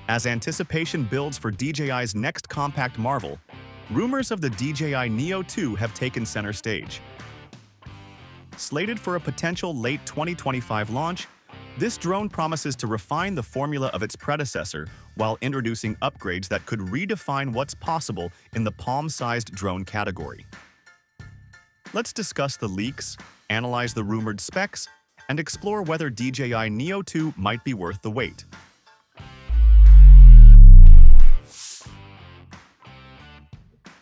As anticipation builds for DJI's next compact marvel, rumors of the DJI Neo 2 have taken center stage. Slated for a potential late 2025 launch, this drone promises to refine the formula of its predecessor while introducing upgrades that could redefine what's possible in the palm-sized drone category. Let's discuss the leaks, analyze the rumored specs, and explore whether DJI Neo 2 might be worth the wait.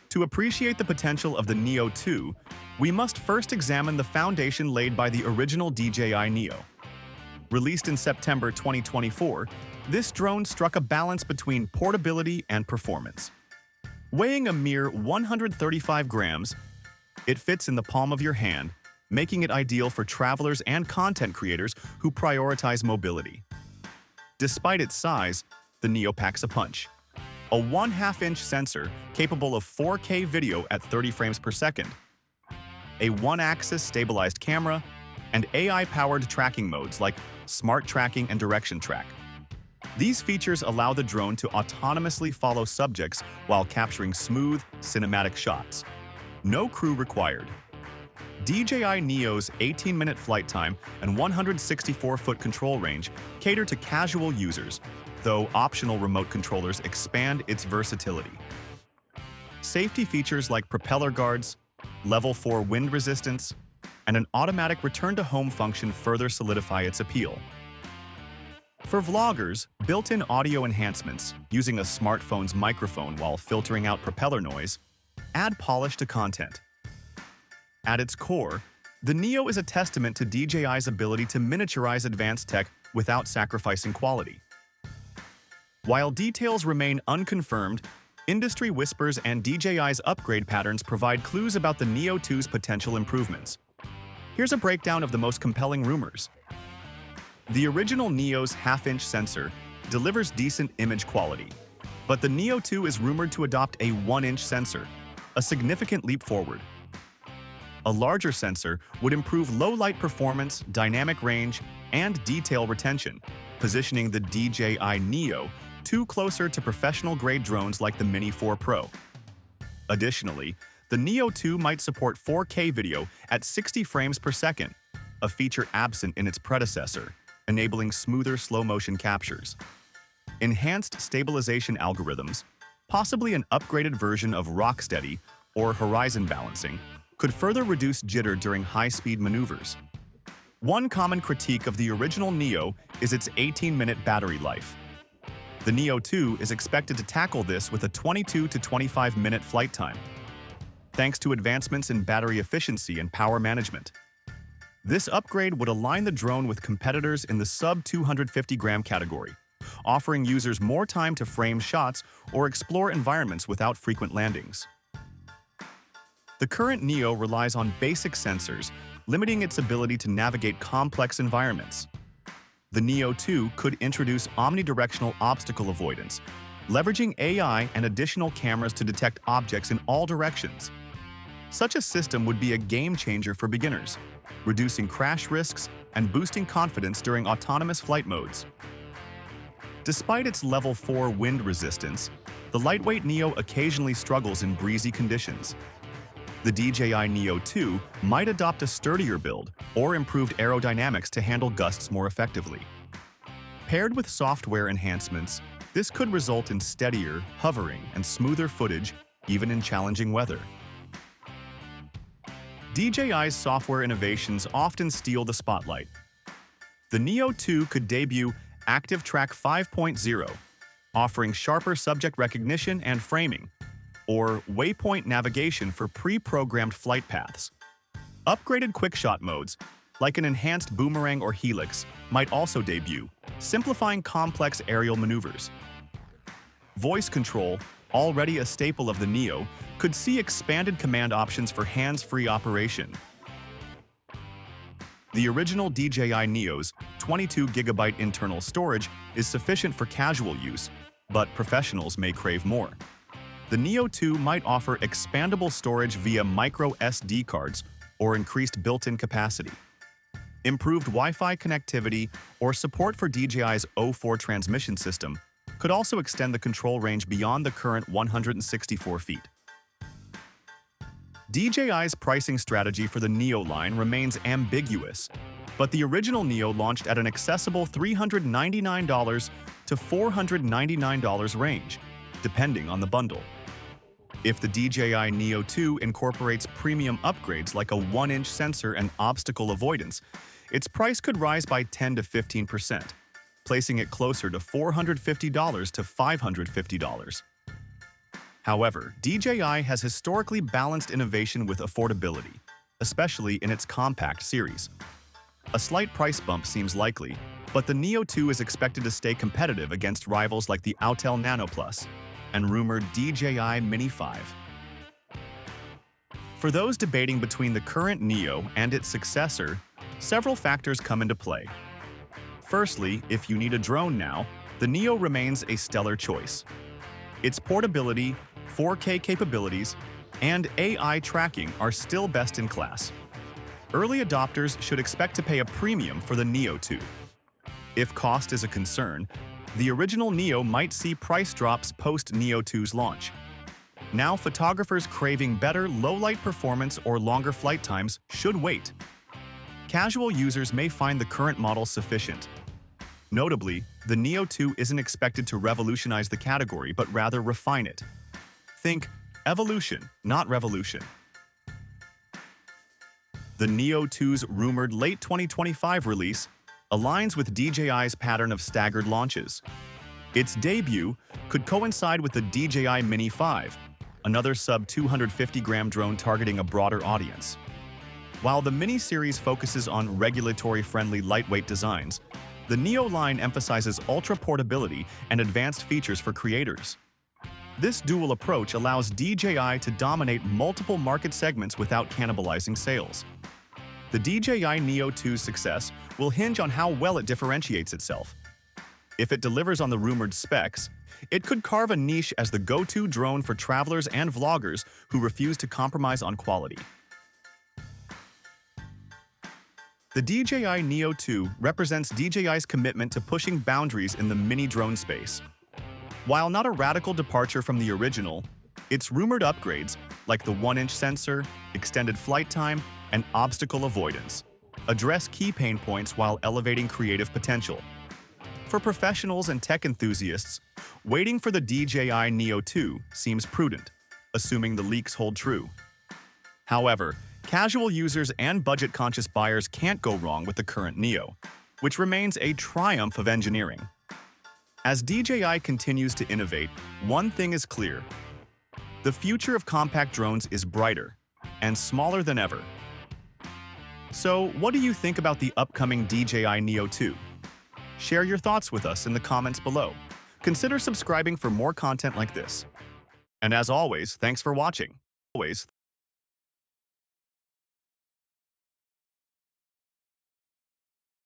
To appreciate the potential of the Neo 2, we must first examine the foundation laid by the original DJI Neo. Released in September 2024, this drone struck a balance between portability and performance. Weighing a mere 135 grams, it fits in the palm of your hand, making it ideal for travelers and content creators who prioritize mobility. Despite its size, the Neo packs a punch. A 1/2-inch sensor capable of 4K video at 30 frames per second, a one-axis stabilized camera, and AI-powered tracking modes like Smart Tracking and Direction Track. These features allow the drone to autonomously follow subjects while capturing smooth, cinematic shots. No crew required. DJI Neo's 18-minute flight time and 164-foot control range cater to casual users, though optional remote controllers expand its versatility. Safety features like propeller guards, level 4 wind resistance, and an automatic return-to-home function further solidify its appeal. For vloggers, built-in audio enhancements, using a smartphone's microphone while filtering out propeller noise, add polish to content. At its core, the Neo is a testament to DJI's ability to miniaturize advanced tech without sacrificing quality. While details remain unconfirmed, industry whispers and DJI's upgrade patterns provide clues about the Neo 2's potential improvements. Here's a breakdown of the most compelling rumors. The original Neo's 1/2-inch sensor delivers decent image quality, but the Neo 2 is rumored to adopt a 1-inch sensor, a significant leap forward. A larger sensor would improve low-light performance, dynamic range, and detail retention, positioning the DJI Neo 2 closer to professional-grade drones like the Mini 4 Pro. Additionally, the Neo 2 might support 4K video at 60 frames per second, a feature absent in its predecessor, enabling smoother slow-motion captures. Enhanced stabilization algorithms, possibly an upgraded version of Rocksteady or horizon balancing, could further reduce jitter during high-speed maneuvers. One common critique of the original Neo is its 18-minute battery life. The Neo 2 is expected to tackle this with a 22 to 25-minute flight time, thanks to advancements in battery efficiency and power management. This upgrade would align the drone with competitors in the sub-250-gram category, offering users more time to frame shots or explore environments without frequent landings. The current Neo relies on basic sensors, limiting its ability to navigate complex environments. The Neo 2 could introduce omnidirectional obstacle avoidance, leveraging AI and additional cameras to detect objects in all directions. Such a system would be a game-changer for beginners, reducing crash risks and boosting confidence during autonomous flight modes. Despite its level 4 wind resistance, the lightweight Neo occasionally struggles in breezy conditions. The DJI Neo 2 might adopt a sturdier build or improved aerodynamics to handle gusts more effectively. Paired with software enhancements, this could result in steadier, hovering, and smoother footage even in challenging weather. DJI's software innovations often steal the spotlight. The Neo 2 could debut Active Track 5.0, offering sharper subject recognition and framing, or waypoint navigation for pre-programmed flight paths. Upgraded quickshot modes, like an enhanced boomerang or helix, might also debut, simplifying complex aerial maneuvers. Voice control, already a staple of the Neo, could see expanded command options for hands-free operation. The original DJI Neo's 22GB internal storage is sufficient for casual use, but professionals may crave more. The Neo 2 might offer expandable storage via micro SD cards or increased built-in capacity. Improved Wi-Fi connectivity or support for DJI's O4 transmission system could also extend the control range beyond the current 164 feet. DJI's pricing strategy for the Neo line remains ambiguous, but the original Neo launched at an accessible $399 to $499 range, depending on the bundle. If the DJI Neo 2 incorporates premium upgrades like a 1-inch sensor and obstacle avoidance, its price could rise by 10 to 15%, placing it closer to $450 to $550. However, DJI has historically balanced innovation with affordability, especially in its compact series. A slight price bump seems likely, but the Neo 2 is expected to stay competitive against rivals like the Autel Nano Plus and rumored DJI Mini 5. For those debating between the current Neo and its successor, several factors come into play. Firstly, if you need a drone now, the Neo remains a stellar choice. Its portability, 4K capabilities, and AI tracking are still best in class. Early adopters should expect to pay a premium for the Neo 2. If cost is a concern, the original Neo might see price drops post-Neo 2's launch. Now, photographers craving better low-light performance or longer flight times should wait. Casual users may find the current model sufficient. Notably, the Neo 2 isn't expected to revolutionize the category, but rather refine it. Think evolution, not revolution. The Neo 2's rumored late 2025 release aligns with DJI's pattern of staggered launches. Its debut could coincide with the DJI Mini 5, another sub-250-gram drone targeting a broader audience. While the Mini series focuses on regulatory-friendly lightweight designs, the Neo line emphasizes ultra-portability and advanced features for creators. This dual approach allows DJI to dominate multiple market segments without cannibalizing sales. The DJI Neo 2's success will hinge on how well it differentiates itself. If it delivers on the rumored specs, it could carve a niche as the go-to drone for travelers and vloggers who refuse to compromise on quality. The DJI Neo 2 represents DJI's commitment to pushing boundaries in the mini drone space. While not a radical departure from the original, its rumored upgrades, like the 1-inch sensor, extended flight time, and obstacle avoidance, address key pain points while elevating creative potential. For professionals and tech enthusiasts, waiting for the DJI Neo 2 seems prudent, assuming the leaks hold true. However, casual users and budget-conscious buyers can't go wrong with the current Neo, which remains a triumph of engineering. As DJI continues to innovate, one thing is clear. The future of compact drones is brighter and smaller than ever. So, what do you think about the upcoming DJI Neo 2? Share your thoughts with us in the comments below. Consider subscribing for more content like this. And as always, thanks for watching.